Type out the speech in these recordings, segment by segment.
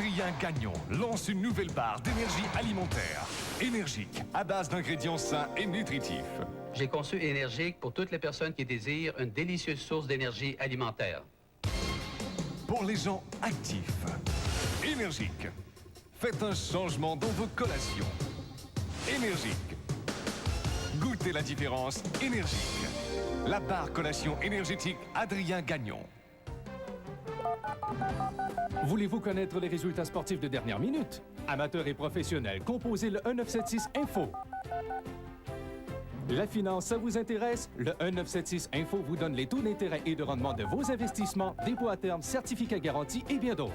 Adrien Gagnon lance une nouvelle barre d'énergie alimentaire. Énergique, à base d'ingrédients sains et nutritifs. J'ai conçu Énergique pour toutes les personnes qui désirent une délicieuse source d'énergie alimentaire. Pour les gens actifs. Énergique. Faites un changement dans vos collations. Énergique. Goûtez la différence. Énergique. La barre collation énergétique Adrien Gagnon. Voulez-vous connaître les résultats sportifs de dernière minute? Amateurs et professionnels, composez le 1976 Info. La finance, ça vous intéresse? Le 1976 Info vous donne les taux d'intérêt et de rendement de vos investissements, dépôts à terme, certificats garantis et bien d'autres.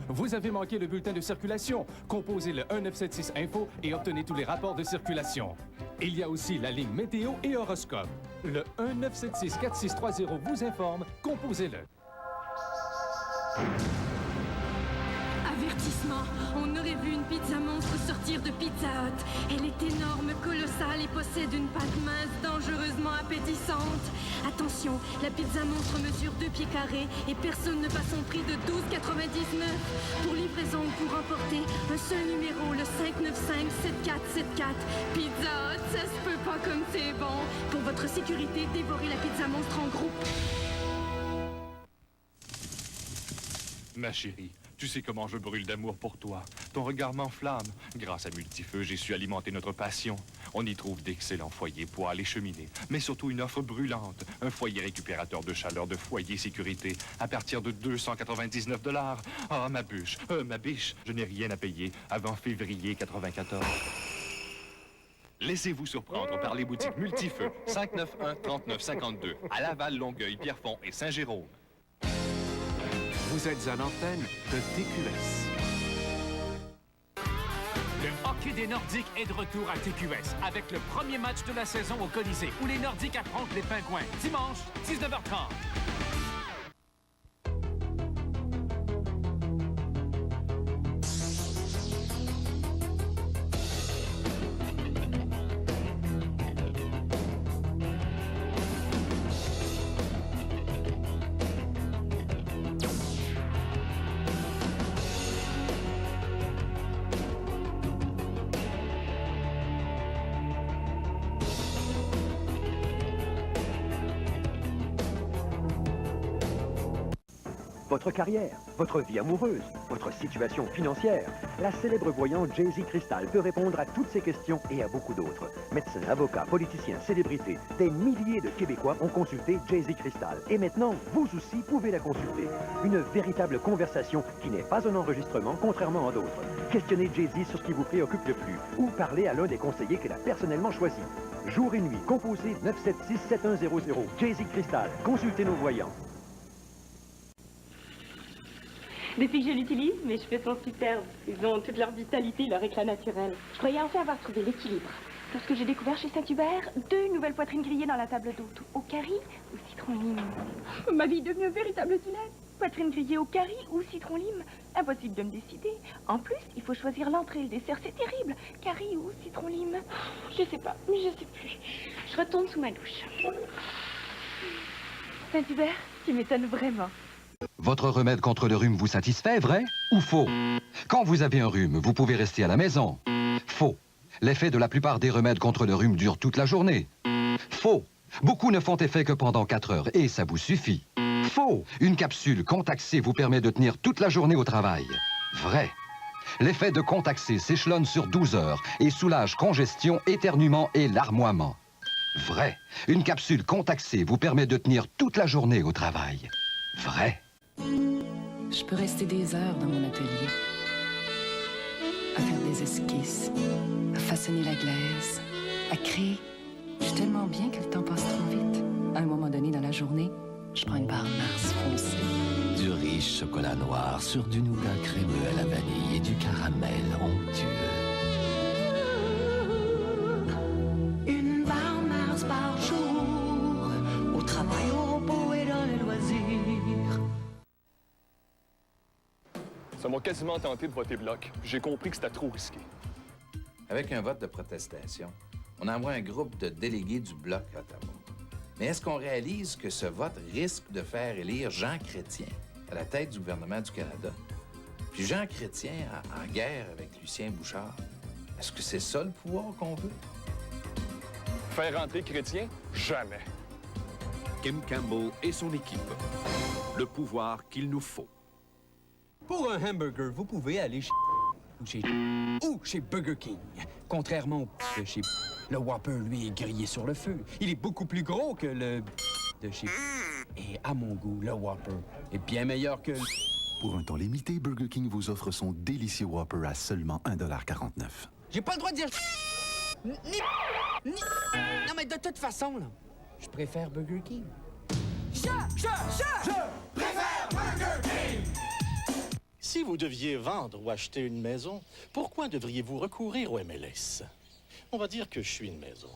Vous avez manqué le bulletin de circulation? Composez le 1976 Info et obtenez tous les rapports de circulation. Il y a aussi la ligne météo et horoscope. Le 1976-4630 vous informe, composez-le. Avertissement, on aurait vu une pizza monstre sortir de Pizza Hut. Elle est énorme, colossale et possède une pâte mince, dangereusement appétissante. Attention, la pizza monstre mesure 2 pieds carrés et personne ne bat son prix de 12,99. Pour livraison ou pour emporter, un seul numéro, le 595-7474. Pizza Hut, ça se peut pas comme c'est bon. Pour votre sécurité, dévorez la pizza monstre en groupe. Ma chérie, tu sais comment je brûle d'amour pour toi. Ton regard m'enflamme. Grâce à Multifeu, j'ai su alimenter notre passion. On y trouve d'excellents foyers, poêles et cheminées, mais surtout une offre brûlante. Un foyer récupérateur de chaleur de foyer sécurité à partir de 299 $. Ah, ma biche, je n'ai rien à payer avant février 94. Laissez-vous surprendre par les boutiques Multifeu, 591-3952, à Laval, Longueuil, Pierrefonds et Saint-Jérôme. Vous êtes à l'antenne de TQS. Le hockey des Nordiques est de retour à TQS avec le premier match de la saison au Colisée où les Nordiques affrontent les Pingouins. Dimanche, 19h30. Votre carrière, votre vie amoureuse, votre situation financière. La célèbre voyante Jay-Z Crystal peut répondre à toutes ces questions et à beaucoup d'autres. Médecins, avocats, politiciens, célébrités, des milliers de Québécois ont consulté Jay-Z Crystal. Et maintenant, vous aussi pouvez la consulter. Une véritable conversation qui n'est pas un enregistrement, contrairement à d'autres. Questionnez Jay-Z sur ce qui vous préoccupe le plus ou parlez à l'un des conseillers qu'elle a personnellement choisi. Jour et nuit, composez 976-7100. Jay-Z Crystal, consultez nos voyants. Depuis que je l'utilise, mes cheveux sont superbes. Ils ont toute leur vitalité, leur éclat naturel. Je croyais enfin avoir trouvé l'équilibre. Lorsque j'ai découvert chez Saint-Hubert 2 nouvelles poitrines grillées dans la table d'hôte. Au curry ou citron lime. Ma vie est devenue un véritable dilemme. Poitrine grillée au curry ou citron lime. Impossible de me décider. En plus, il faut choisir l'entrée et le dessert. C'est terrible. Curry ou citron lime. Je sais pas, mais je sais plus. Je retourne sous ma douche. Saint-Hubert, tu m'étonnes vraiment. Votre remède contre le rhume vous satisfait, vrai ou faux? Quand vous avez un rhume, vous pouvez rester à la maison. Faux. L'effet de la plupart des remèdes contre le rhume dure toute la journée. Faux. Beaucoup ne font effet que pendant 4 heures et ça vous suffit. Faux. Une capsule Contac-C vous permet de tenir toute la journée au travail. Vrai. L'effet de Contac-C s'échelonne sur 12 heures et soulage congestion, éternuement et larmoiement. Vrai. Une capsule Contac-C vous permet de tenir toute la journée au travail. Vrai. Je peux rester des heures dans mon atelier, à faire des esquisses, à façonner la glaise, à créer. Je suis tellement bien que le temps passe trop vite. À un moment donné dans la journée, je prends une barre Mars foncée. Du riche chocolat noir sur du nougat crémeux à la vanille et du caramel onctueux. Une barre Mars par jour, au travail, au repos et dans les loisirs. Ça m'a quasiment tenté de voter bloc. J'ai compris que c'était trop risqué. Avec un vote de protestation, on envoie un groupe de délégués du Bloc à Ottawa. Mais est-ce qu'on réalise que ce vote risque de faire élire Jean Chrétien à la tête du gouvernement du Canada? Puis Jean Chrétien en guerre avec Lucien Bouchard. Est-ce que c'est ça le pouvoir qu'on veut? Faire rentrer Chrétien? Jamais. Kim Campbell et son équipe. Le pouvoir qu'il nous faut. Pour un hamburger, vous pouvez aller ou chez Burger King. Contrairement au de chez le Whopper, lui, est grillé sur le feu. Il est beaucoup plus gros que le de chez et à mon goût, le Whopper est bien meilleur que Pour un temps limité, Burger King vous offre son délicieux Whopper à seulement 1,49 $. J'ai pas le droit de dire Non, mais de toute façon, là, je préfère Burger King. Je préfère Burger King! Si vous deviez vendre ou acheter une maison, pourquoi devriez-vous recourir au MLS? On va dire que je suis une maison.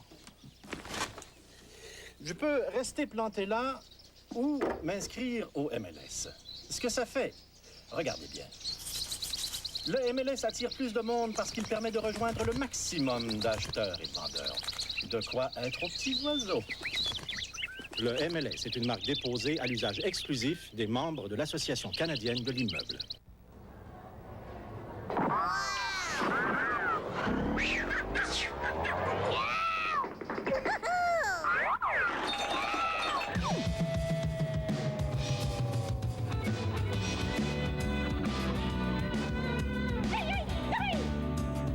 Je peux rester planté là ou m'inscrire au MLS. Ce que ça fait, regardez bien. Le MLS attire plus de monde parce qu'il permet de rejoindre le maximum d'acheteurs et de vendeurs. De quoi être aux petits oiseaux. Le MLS est une marque déposée à l'usage exclusif des membres de l'Association canadienne de l'immeuble.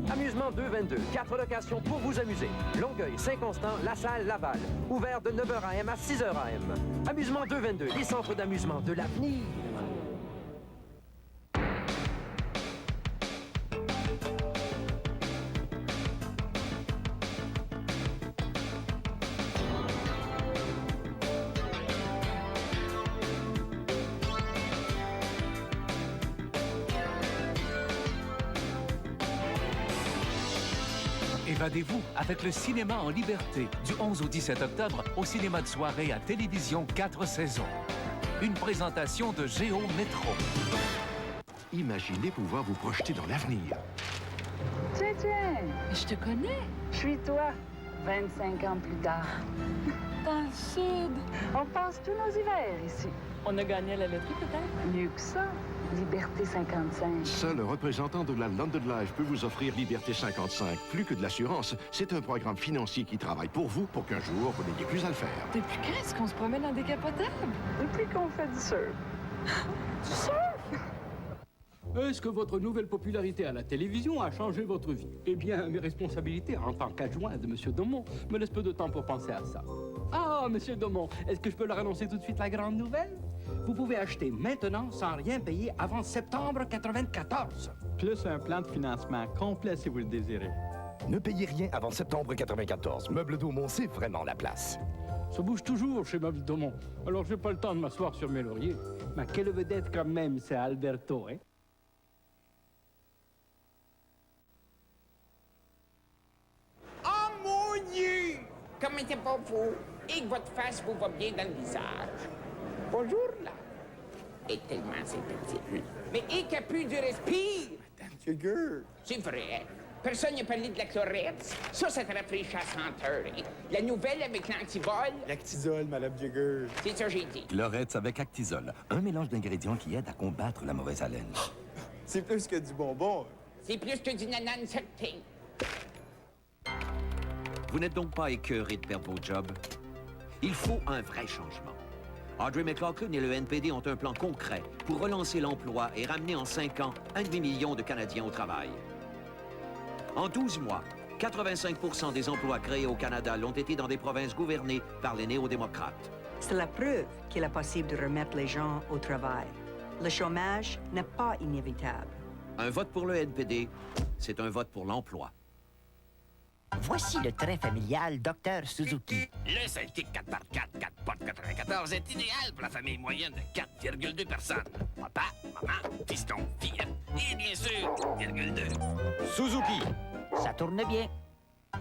Amusement 222, 4 locations pour vous amuser. Longueuil, Saint-Constant, La Salle, Laval. Ouvert de 9h AM à 6h AM. Amusement 222, les centres d'amusement de l'avenir. Évadez-vous avec le cinéma en liberté du 11 au 17 octobre au cinéma de soirée à Télévision 4 saisons. Une présentation de Géo Métro. Imaginez pouvoir vous projeter dans l'avenir. Tiens, je te connais. Je suis toi, 25 ans plus tard. Dans le sud. On passe tous nos hivers ici. On a gagné à la loterie, peut-être? Mieux que ça. Liberté 55. Seul un représentant de la London Life peut vous offrir Liberté 55. Plus que de l'assurance, c'est un programme financier qui travaille pour vous pour qu'un jour, vous n'ayez plus à le faire. Depuis quand est-ce qu'on se promène en décapotable? Depuis qu'on fait du surf. Du surf? Est-ce que votre nouvelle popularité à la télévision a changé votre vie? Eh bien, mes responsabilités en tant qu'adjoint de M. Daumont me laissent peu de temps pour penser à ça. Ah, M. Daumont, est-ce que je peux leur annoncer tout de suite la grande nouvelle? Vous pouvez acheter maintenant sans rien payer avant septembre 94. Plus un plan de financement complet si vous le désirez. Ne payez rien avant septembre 94. Meubles Daumont, c'est vraiment la place. Ça bouge toujours chez Meubles Daumont. Alors, j'ai pas le temps de m'asseoir sur mes lauriers. Mais quelle vedette quand même, c'est Alberto, hein? Oh mon Dieu! Comment c'est pas vous? Et que votre face vous va bien dans le visage. Bonjour, là. Et tellement sympathique. Mais et qu'il n'y a plus de respire. Madame Jagger. C'est vrai. Personne n'a parlé de la chlorette. Ça te rafraîchit à 100 heures. Hein? La nouvelle avec l'antivol. L'actisol, Madame Jagger. C'est ça, j'ai dit. Chlorette avec Actisol. Un mélange d'ingrédients qui aide à combattre la mauvaise haleine. C'est plus que du bonbon. C'est plus que du nanan certain. Vous n'êtes donc pas écœuré de perdre vos jobs? Il faut un vrai changement. Audrey McLaughlin et le NPD ont un plan concret pour relancer l'emploi et ramener en 5 ans 1,5 million de Canadiens au travail. En 12 mois, 85% des emplois créés au Canada l'ont été dans des provinces gouvernées par les néo-démocrates. C'est la preuve qu'il est possible de remettre les gens au travail. Le chômage n'est pas inévitable. Un vote pour le NPD, c'est un vote pour l'emploi. Voici le train familial Dr Suzuki. Le Sidekick 4x4 4 portes 94 est idéal pour la famille moyenne de 4,2 personnes. Papa, maman, fiston, fillette et bien sûr, 4,2. Suzuki. Ça tourne bien.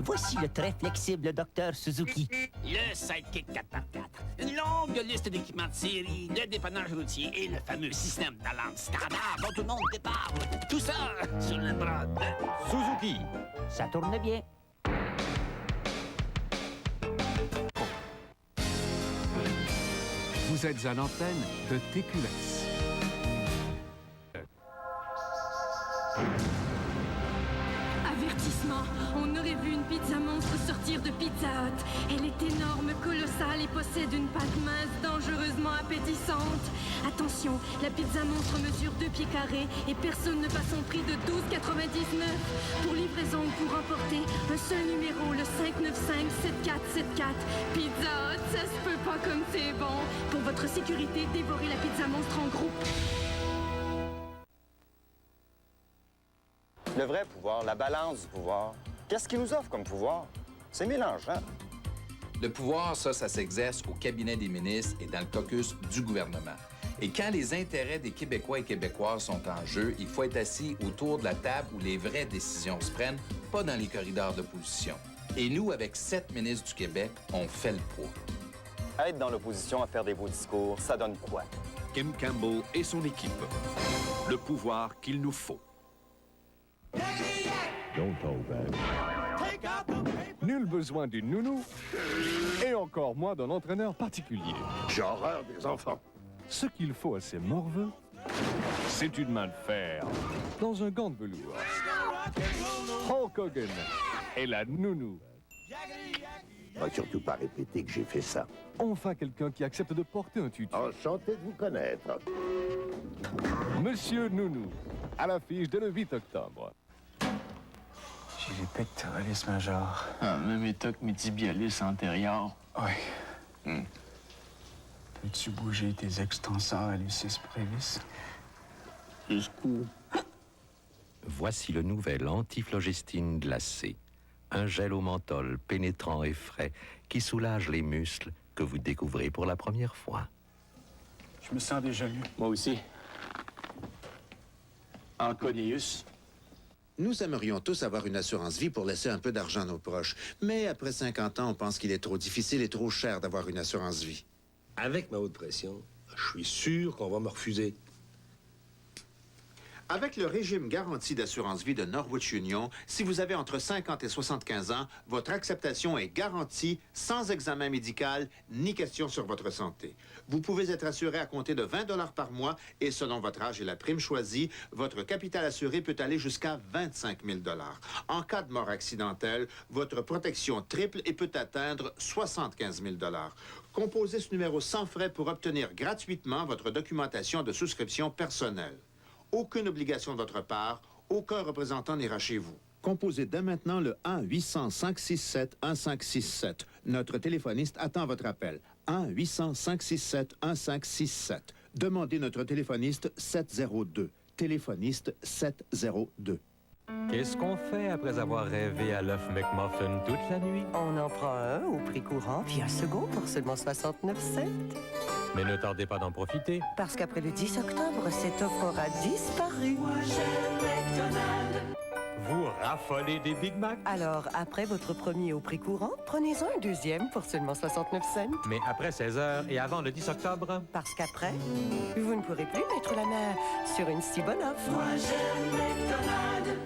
Voici le très flexible Dr Suzuki. Le Sidekick 4x4. Une longue liste d'équipements de série, le dépannage routier et le fameux système d'alarme standard dont tout le monde départ. Tout ça sur le bras de Suzuki. Ça tourne bien. Vous êtes à l'antenne de TQS. Pizza Hut. Elle est énorme, colossale et possède une pâte mince, dangereusement appétissante. Attention, la pizza monstre mesure 2 pieds carrés et personne ne bat son prix de 12,99. Pour livraison ou pour emporter, un seul numéro, le 595-7474. Pizza Hut, ça se peut pas comme c'est bon. Pour votre sécurité, dévorez la pizza monstre en groupe. Le vrai pouvoir, la balance du pouvoir. Qu'est-ce qu'il nous offre comme pouvoir? C'est mélangeant. Le pouvoir, ça s'exerce au cabinet des ministres et dans le caucus du gouvernement. Et quand les intérêts des Québécois et Québécoises sont en jeu, il faut être assis autour de la table où les vraies décisions se prennent, pas dans les corridors d'opposition. Et nous, avec 7 ministres du Québec, on fait le poids. Être dans l'opposition à faire des beaux discours, ça donne quoi? Kim Campbell et son équipe. Le pouvoir qu'il nous faut. Nul besoin d'une nounou, et encore moins d'un entraîneur particulier. J'ai horreur des enfants. Ce qu'il faut à ces morveux, c'est une main de fer dans un gant de velours. Hulk Hogan et la nounou. Va surtout pas répéter que j'ai fait ça. Enfin, quelqu'un qui accepte de porter un tutu. Enchanté de vous connaître. Monsieur Nounou, à l'affiche dès le 8 octobre. J'ai les pectoralis majeurs. Ah, même état que mes tibialis antérieurs. Oui. Peux-tu bouger tes extenseurs Lucis brevis? Jusqu'où? Voici le nouvel antiflogestine glacé. Un gel au menthol pénétrant et frais qui soulage les muscles que vous découvrez pour la première fois. Je me sens déjà mieux. Moi aussi. Enconius. Nous aimerions tous avoir une assurance vie pour laisser un peu d'argent à nos proches. Mais après 50 ans, on pense qu'il est trop difficile et trop cher d'avoir une assurance vie. Avec ma haute pression, je suis sûr qu'on va me refuser. Avec le régime garanti d'assurance vie de Norwich Union, si vous avez entre 50 et 75 ans, votre acceptation est garantie sans examen médical ni question sur votre santé. Vous pouvez être assuré à compter de 20 $ par mois et selon votre âge et la prime choisie, votre capital assuré peut aller jusqu'à 25 000 $. En cas de mort accidentelle, votre protection triple et peut atteindre 75 000 $. Composez ce numéro sans frais pour obtenir gratuitement votre documentation de souscription personnelle. Aucune obligation de votre part, aucun représentant n'ira chez vous. Composez dès maintenant le 1-800-567-1567. Notre téléphoniste attend votre appel. 1-800-567-1567. Demandez notre téléphoniste 702. Téléphoniste 702. Qu'est-ce qu'on fait après avoir rêvé à l'œuf McMuffin toute la nuit? On en prend un au prix courant, puis un second pour seulement 69 cents. Mais ne tardez pas d'en profiter. Parce qu'après le 10 octobre, cette offre aura disparu. Moi, j'aime McDonald's. Vous raffolez des Big Mac? Alors, après votre premier au prix courant, prenez-en un deuxième pour seulement 69 cents. Mais après 16 heures et avant le 10 octobre? Parce qu'après, vous ne pourrez plus mettre la main sur une si bonne offre. Moi, j'aime McDonald's.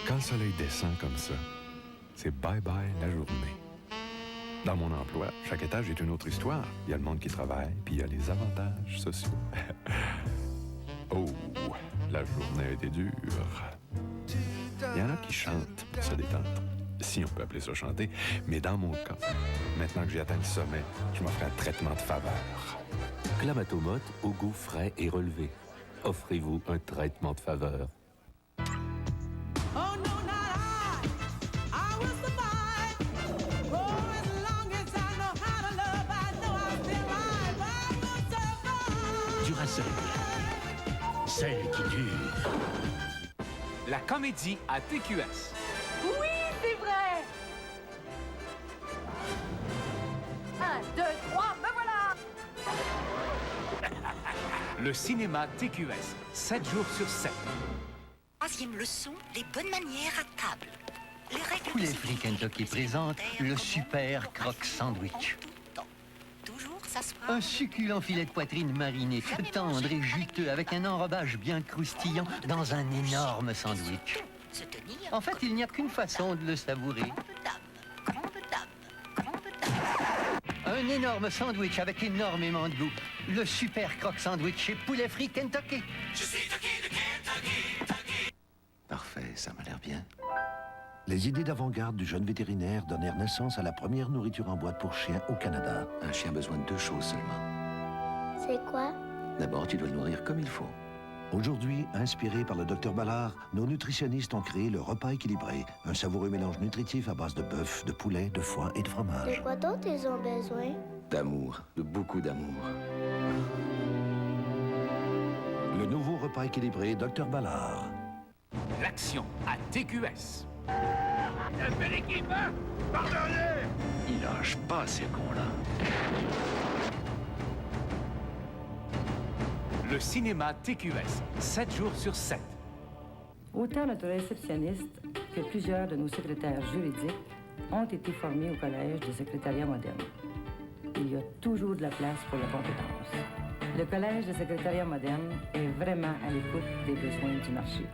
Quand le soleil descend comme ça, c'est bye-bye la journée. Dans mon emploi, chaque étage est une autre histoire. Il y a le monde qui travaille, puis il y a les avantages sociaux. Oh, la journée a été dure. Il y en a qui chantent pour se détendre, si on peut appeler ça chanter. Mais dans mon cas, maintenant que j'ai atteint le sommet, je m'offre un traitement de faveur. Clamato-Mott au goût frais et relevé. Offrez-vous un traitement de faveur. Duracell, celle qui dure. La comédie à TQS. Oui, c'est vrai! 1, 2, 3, me voilà! Le cinéma TQS, 7 jours sur 7. Troisième leçon, les bonnes manières à table. Les règles Poulet frit Kentucky présente le super croque sandwich. toujours s'asseoir. Un succulent filet de poitrine mariné, tendre et juteux, avec un enrobage bien croustillant dans un énorme sandwich. En fait, il n'y a qu'une façon de le savourer. Un énorme sandwich avec énormément de goût. Le super croque sandwich chez Poulet frit Kentucky. Je suis Kentucky, Kentucky. Parfait, ça m'a l'air bien. Les idées d'avant-garde du jeune vétérinaire donnèrent naissance à la première nourriture en boîte pour chiens au Canada. Un chien a besoin de 2 choses seulement. C'est quoi? D'abord, tu dois le nourrir comme il faut. Aujourd'hui, inspiré par le Dr Ballard, nos nutritionnistes ont créé le repas équilibré, un savoureux mélange nutritif à base de bœuf, de poulet, de foie et de fromage. De quoi d'autre ils ont besoin? D'amour, de beaucoup d'amour. Le nouveau repas équilibré Dr Ballard. L'action à TQS. Une belle équipe, hein? Par derrière! Ils lâchent pas ces cons-là. Le cinéma TQS, 7 jours sur 7. Autant notre réceptionniste que plusieurs de nos secrétaires juridiques ont été formés au Collège de secrétariat moderne. Il y a toujours de la place pour la compétence. Le Collège de secrétariat moderne est vraiment à l'écoute des besoins du marché.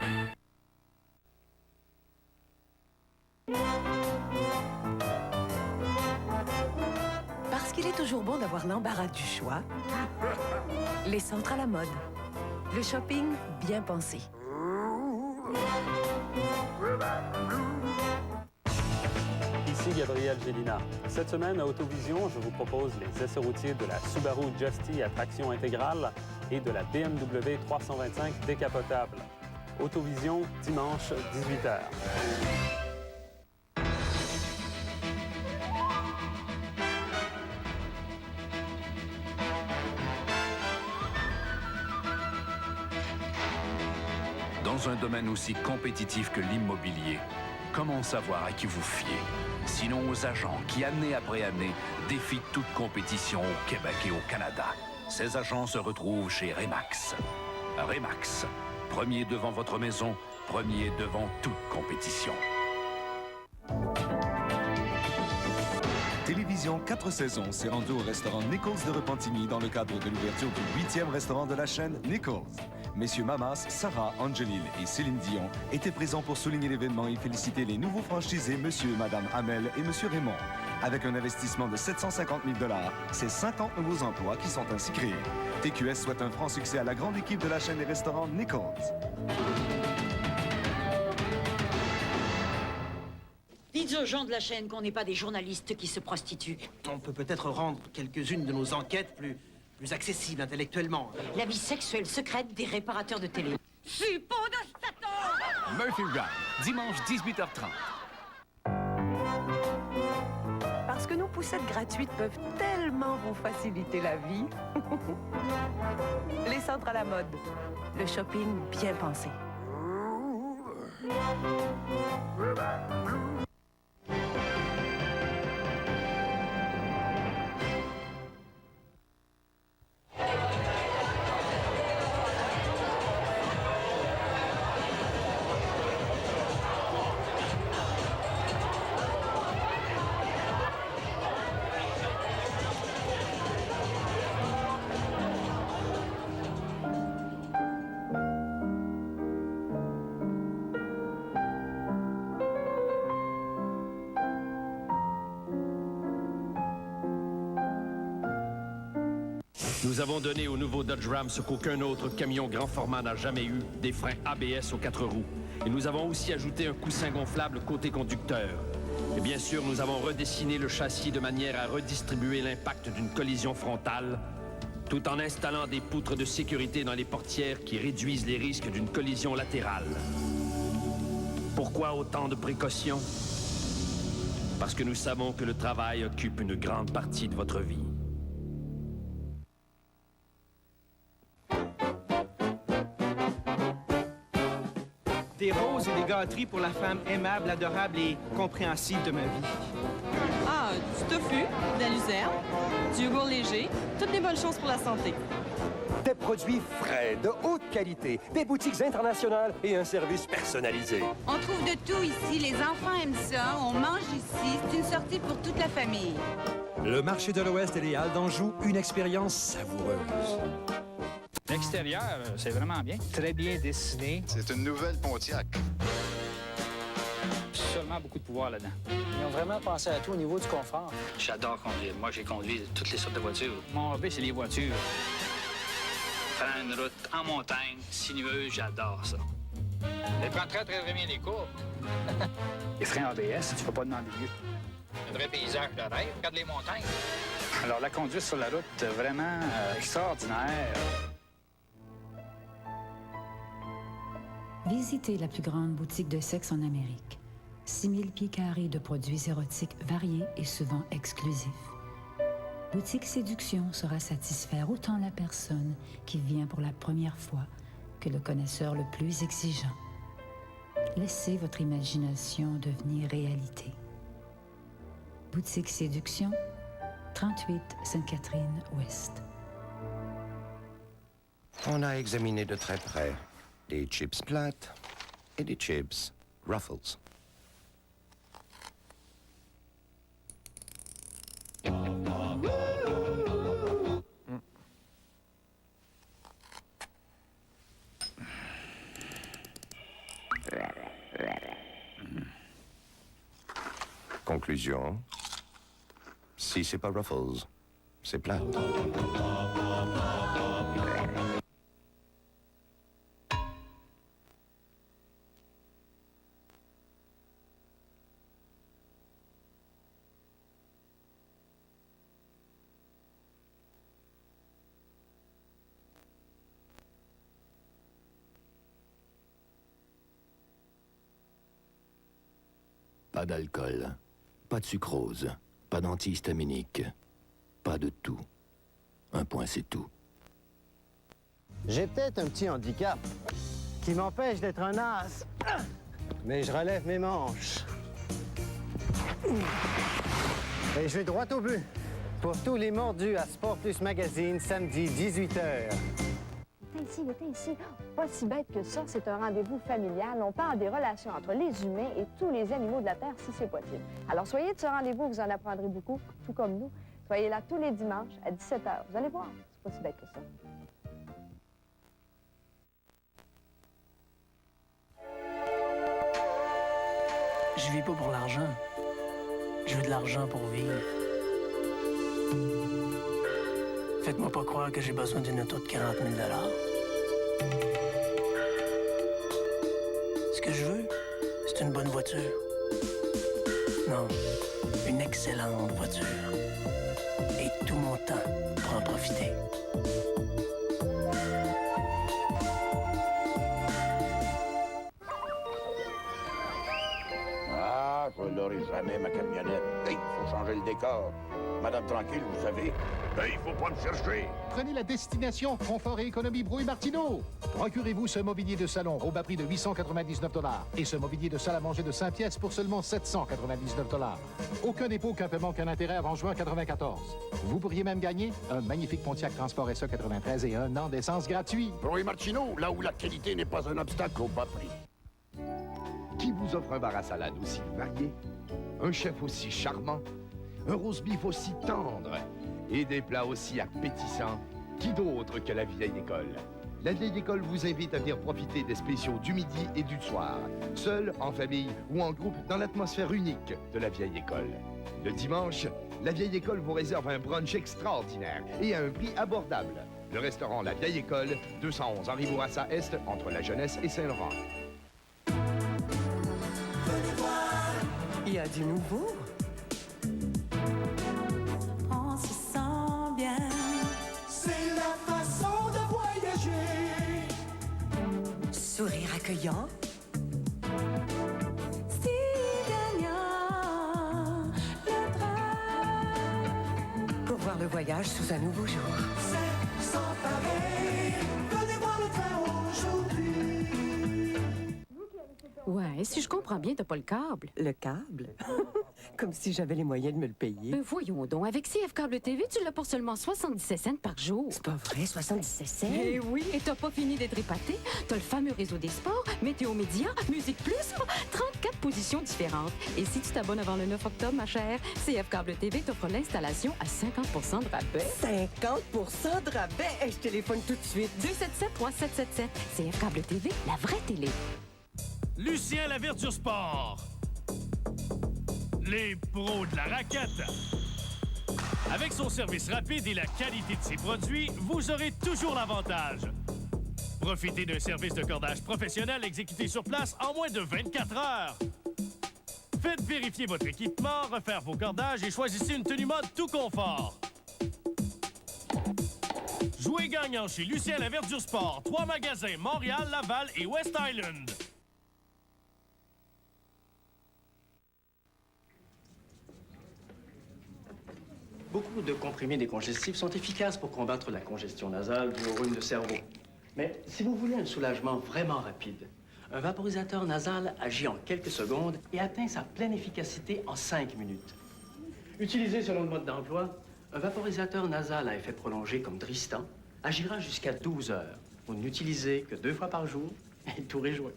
Parce qu'il est toujours bon d'avoir l'embarras du choix, les centres à la mode. Le shopping bien pensé. Ici Gabriel Gélina. Cette semaine à Autovision, je vous propose les essais routiers de la Subaru Justy à traction intégrale et de la BMW 325 décapotable. Autovision, dimanche, 18h. Dans un domaine aussi compétitif que l'immobilier, comment savoir à qui vous fier? Sinon aux agents qui, année après année, défient toute compétition au Québec et au Canada. Ces agents se retrouvent chez Remax. Remax, premier devant votre maison, premier devant toute compétition. Télévision 4 saisons s'est rendue au restaurant Nichols de Repentigny dans le cadre de l'ouverture du 8e restaurant de la chaîne Nichols. Messieurs Mamas, Sarah, Angelil et Céline Dion étaient présents pour souligner l'événement et féliciter les nouveaux franchisés Monsieur et Madame Hamel et Monsieur Raymond. Avec un investissement de 750 000 $, c'est 50 nouveaux emplois qui sont ainsi créés. TQS souhaite un franc succès à la grande équipe de la chaîne des restaurants Nichols. Dites aux gens de la chaîne qu'on n'est pas des journalistes qui se prostituent. On peut peut-être rendre quelques-unes de nos enquêtes plus accessibles intellectuellement. La vie sexuelle secrète des réparateurs de télé. Suppôt de Satan! Murphy Ride, dimanche 18h30. Parce que nos poussettes gratuites peuvent tellement vous faciliter la vie. Les centres à la mode. Le shopping bien pensé. Nous avons donné au nouveau Dodge Ram ce qu'aucun autre camion grand format n'a jamais eu, des freins ABS aux 4 roues. Et nous avons aussi ajouté un coussin gonflable côté conducteur. Et bien sûr, nous avons redessiné le châssis de manière à redistribuer l'impact d'une collision frontale, tout en installant des poutres de sécurité dans les portières qui réduisent les risques d'une collision latérale. Pourquoi autant de précautions? Parce que nous savons que le travail occupe une grande partie de votre vie. Des roses et des gâteries pour la femme aimable, adorable et compréhensive de ma vie. Ah, du tofu, de la luzerne, du yogourt léger, toutes les bonnes choses pour la santé. Des produits frais, de haute qualité, des boutiques internationales et un service personnalisé. On trouve de tout ici. Les enfants aiment ça. On mange ici. C'est une sortie pour toute la famille. Le marché de l'Ouest et les Halles d'Anjou, une expérience savoureuse. L'extérieur, c'est vraiment bien. Très bien dessiné. C'est une nouvelle Pontiac. Seulement beaucoup de pouvoir là-dedans. Ils ont vraiment pensé à tout au niveau du confort. J'adore conduire. Moi, j'ai conduit toutes les sortes de voitures. Mon hobby, c'est les voitures. Faire une route en montagne, sinueuse, j'adore ça. Elle prend très bien les courbes. Les freins ABS, tu peux pas demander mieux. Un vrai paysage de rêve. Regarde les montagnes. Alors, la conduite sur la route, vraiment extraordinaire. Visitez la plus grande boutique de sexe en Amérique. 6000 pieds carrés de produits érotiques variés et souvent exclusifs. Boutique Séduction saura satisfaire autant la personne qui vient pour la première fois que le connaisseur le plus exigeant. Laissez votre imagination devenir réalité. Boutique Séduction, 38 Sainte-Catherine-Ouest. On a examiné de très près des chips plates et des chips Ruffles. Conclusion. Si c'est pas Ruffles, c'est plate. Pas d'alcool, pas de sucrose, pas d'antihistaminique, pas de tout. Un point, c'est tout. J'ai peut-être un petit handicap qui m'empêche d'être un as, mais je relève mes manches. Et je vais droit au but pour tous les mordus à Sport Plus Magazine, samedi 18h. Il est ici. Pas si bête que ça, c'est un rendez-vous familial. On parle des relations entre les humains et tous les animaux de la Terre, si c'est possible. Alors, soyez de ce rendez-vous, vous en apprendrez beaucoup, tout comme nous. Soyez là tous les dimanches à 17h. Vous allez voir, c'est pas si bête que ça. Je vis pas pour l'argent. Je veux de l'argent pour vivre. Faites-moi pas croire que j'ai besoin d'une auto de 40 000 $. Ce que je veux, c'est une bonne voiture. Non, une excellente voiture. Et tout mon temps pour en profiter. Ah, je l'aurai jamais, ma camionnette. Il faut changer le décor. Madame Tranquille, vous savez. Il faut pas me chercher. Prenez la destination Confort et Économie Brouille-Martineau. Procurez-vous ce mobilier de salon au bas prix de 899 $ et ce mobilier de salle à manger de 5 pièces pour seulement 799 $. Aucun dépôt, qu'un paiement, qu'un intérêt avant juin 94. Vous pourriez même gagner un magnifique Pontiac Transport SE 93 et un an d'essence gratuit. Brouille-Martineau, là où la qualité n'est pas un obstacle au bas prix. Qui vous offre un bar à salade aussi varié, un chef aussi charmant, un roast beef aussi tendre et des plats aussi appétissants? Qui d'autre que la vieille école? La vieille école vous invite à venir profiter des spéciaux du midi et du soir, seul, en famille ou en groupe dans l'atmosphère unique de la vieille école. Le dimanche, la vieille école vous réserve un brunch extraordinaire et à un prix abordable. Le restaurant La Vieille École, 211 Henri Bourassa Est, entre la Jeunesse et Saint-Laurent. Il y a du nouveau. On se sent bien. C'est la façon de voyager. Sourire accueillant. Si gagnant, le train. Pour voir le voyage sous un nouveau jour. C'est sans pareil. Venez voir le train aujourd'hui. Ouais, si je comprends bien, t'as pas le câble. Le câble? Comme si j'avais les moyens de me le payer. Voyons donc, avec CF Câble TV, tu l'as pour seulement 77 cents par jour. C'est pas vrai, 77 cents? Eh oui, et t'as pas fini d'être épaté. T'as le fameux réseau des sports, Météo Média, Musique Plus, 34 positions différentes. Et si tu t'abonnes avant le 9 octobre, ma chère, CF Câble TV t'offre l'installation à 50% de rabais. 50% de rabais? Hey, je téléphone tout de suite. 277-3777. CF Câble TV, la vraie télé. Lucien Laverture Sport. Les pros de la raquette. Avec son service rapide et la qualité de ses produits, vous aurez toujours l'avantage. Profitez d'un service de cordage professionnel exécuté sur place en moins de 24 heures. Faites vérifier votre équipement, refaire vos cordages et choisissez une tenue mode tout confort. Jouez gagnant chez Lucien Laverture Sport. 3 magasins, Montréal, Laval et West Island. Beaucoup de comprimés décongestifs sont efficaces pour combattre la congestion nasale due au rhume de cerveau. Mais si vous voulez un soulagement vraiment rapide, un vaporisateur nasal agit en quelques secondes et atteint sa pleine efficacité en 5 minutes. Utilisé selon le mode d'emploi, un vaporisateur nasal à effet prolongé comme Dristan agira jusqu'à 12 heures. Vous ne l'utilisez que 2 fois par jour et tout réjouit.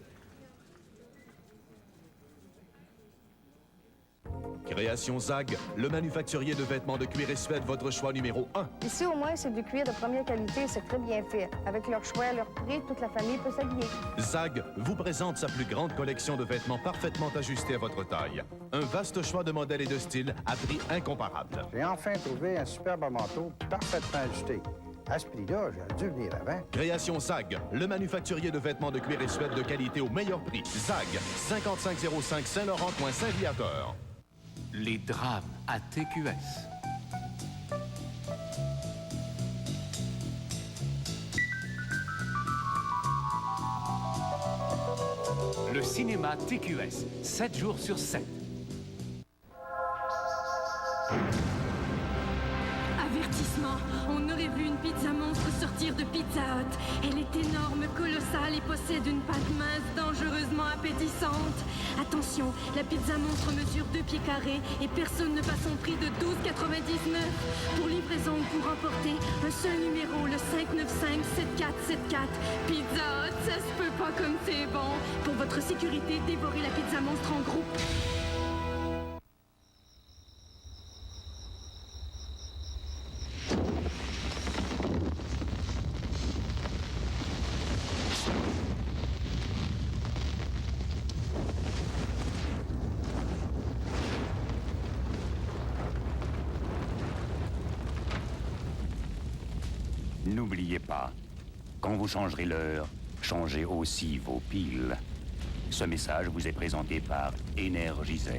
Création Zag, le manufacturier de vêtements de cuir et suède, votre choix numéro 1. Ici, au moins, c'est du cuir de première qualité, c'est très bien fait. Avec leur choix, leur prix, toute la famille peut s'habiller. Zag vous présente sa plus grande collection de vêtements parfaitement ajustés à votre taille. Un vaste choix de modèles et de styles à prix incomparable. J'ai enfin trouvé un superbe manteau parfaitement ajusté. À ce prix-là, j'aurais dû venir avant. Création Zag, le manufacturier de vêtements de cuir et suède de qualité au meilleur prix. Zag, 5505 Saint-Laurent, coin Saint-Viateur. Les drames à TQS. Le cinéma TQS, 7 jours sur 7. Avertissement, on aurait vu une pizza monstre sortir de Pizza Hut. Elle est énorme, colossale et possède une pâte mince, dangereusement appétissante. Attention, la pizza monstre mesure 2 pieds carrés et personne ne bat son prix de 12,99. Pour livraison ou pour emporter, un seul numéro, le 595-7474. Pizza Hut, ça se peut pas comme c'est bon. Pour votre sécurité, dévorez la pizza monstre en groupe. N'oubliez pas, quand vous changerez l'heure, changez aussi vos piles. Ce message vous est présenté par Énergiseur.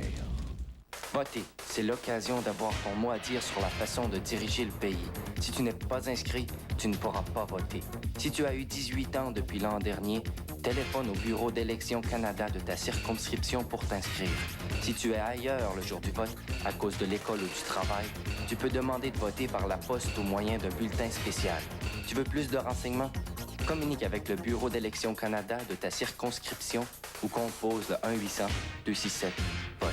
Voter, c'est l'occasion d'avoir ton mot à dire sur la façon de diriger le pays. Si tu n'es pas inscrit, tu ne pourras pas voter. Si tu as eu 18 ans depuis l'an dernier, téléphone au bureau d'élection Canada de ta circonscription pour t'inscrire. Si tu es ailleurs le jour du vote, à cause de l'école ou du travail, tu peux demander de voter par la poste au moyen d'un bulletin spécial. Tu veux plus de renseignements? Communique avec le bureau d'élection Canada de ta circonscription ou compose le 1-800-267-VOTE.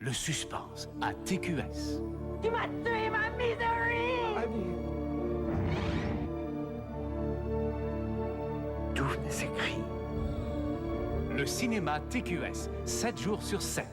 Le suspense à TQS. Tu m'as tué ma misery! D'où venait ces cris? Le cinéma TQS, 7 jours sur 7.